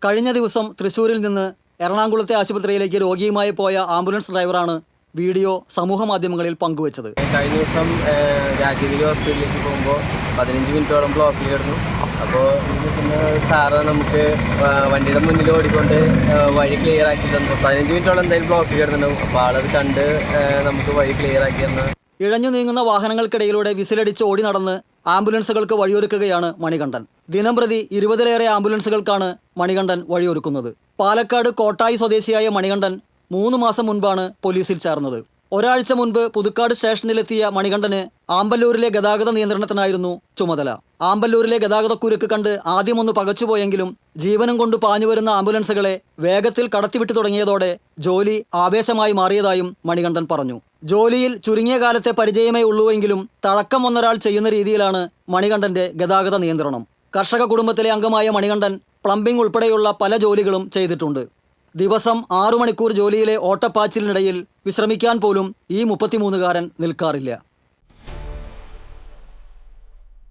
കഴിഞ്ഞ ദിവസം തൃശ്ശൂരിൽ നിന്ന് എറണാകുളത്തെ ആശുപത്രിയിലേക്ക് രോഗിയുമായി പോയ ആംബുലൻസ് ഡ്രൈവറാണ് വീഡിയോ സമൂഹ മാധ്യമങ്ങളിൽ പങ്കുവച്ചത്. കഴിഞ്ഞ ദിവസം രാജഗിരി ഹോസ്പിറ്റലിലേക്ക് പോകുമ്പോൾ 15 മിനിറ്റോളം ബ്ലോക്കിൽ കിടന്നു. അപ്പോൾ പിന്നെ സാറ് നമുക്ക് വണ്ടിയുടെ മുന്നിൽ ഓടിക്കൊണ്ട് വഴി ക്ലിയർ ആക്കി തന്നു. 15 മിനിറ്റോളം എന്തായാലും ബ്ലോക്കിൽ കിടന്നുണ്ടാവും. അപ്പോൾ ആളത് കണ്ട് നമുക്ക് വഴി ക്ലിയർ ആക്കി തന്നു. ഇഴഞ്ഞു നീങ്ങുന്ന വാഹനങ്ങൾക്കിടയിലൂടെ വിസിലടിച്ച് ഓടി നടന്ന് ആംബുലൻസുകൾക്ക് വഴിയൊരുക്കുകയാണ് മണികണ്ഠൻ. ദിനംപ്രതി 20-ലേറെ ആംബുലൻസുകൾക്കാണ് മണികണ്ഠൻ വഴിയൊരുക്കുന്നത്. പാലക്കാട് കോട്ടായി സ്വദേശിയായ മണികണ്ഠൻ 3 മാസം മുൻപാണ് പോലീസിൽ ചേർന്നത്. ഒരാഴ്ച മുൻപ് പുതുക്കാട് സ്റ്റേഷനിലെത്തിയ മണികണ്ഠന് ആമ്പല്ലൂരിലെ ഗതാഗത നിയന്ത്രണത്തിനായിരുന്നു ചുമതല. ആമ്പല്ലൂരിലെ ഗതാഗതക്കുരുക്ക് കണ്ട് ആദ്യമൊന്ന് പകച്ചുപോയെങ്കിലും ജീവനും കൊണ്ട് പാഞ്ഞുവരുന്ന ആംബുലൻസുകളെ വേഗത്തിൽ കടത്തിവിട്ടു തുടങ്ങിയതോടെ ജോലി ആവേശമായി മാറിയതായും മണികണ്ഠൻ പറഞ്ഞു. ജോലിയിൽ ചുരുങ്ങിയ കാലത്തെ പരിചയമേ ഉള്ളൂവെങ്കിലും തഴക്കം വന്നൊരാൾ ചെയ്യുന്ന രീതിയിലാണ് മണികണ്ഠന്റെ ഗതാഗത നിയന്ത്രണം. കർഷക കുടുംബത്തിലെ അംഗമായ മണികണ്ഠൻ പ്ലംബിംഗ് ഉൾപ്പെടെയുള്ള പല ജോലികളും ചെയ്തിട്ടുണ്ട്. ദിവസം 6 മണിക്കൂർ ജോലിയിലെ ഓട്ടപ്പാച്ചിലിനിടയിൽ വിശ്രമിക്കാൻ പോലും ഈ 33-കാരൻ നിൽക്കാറില്ല.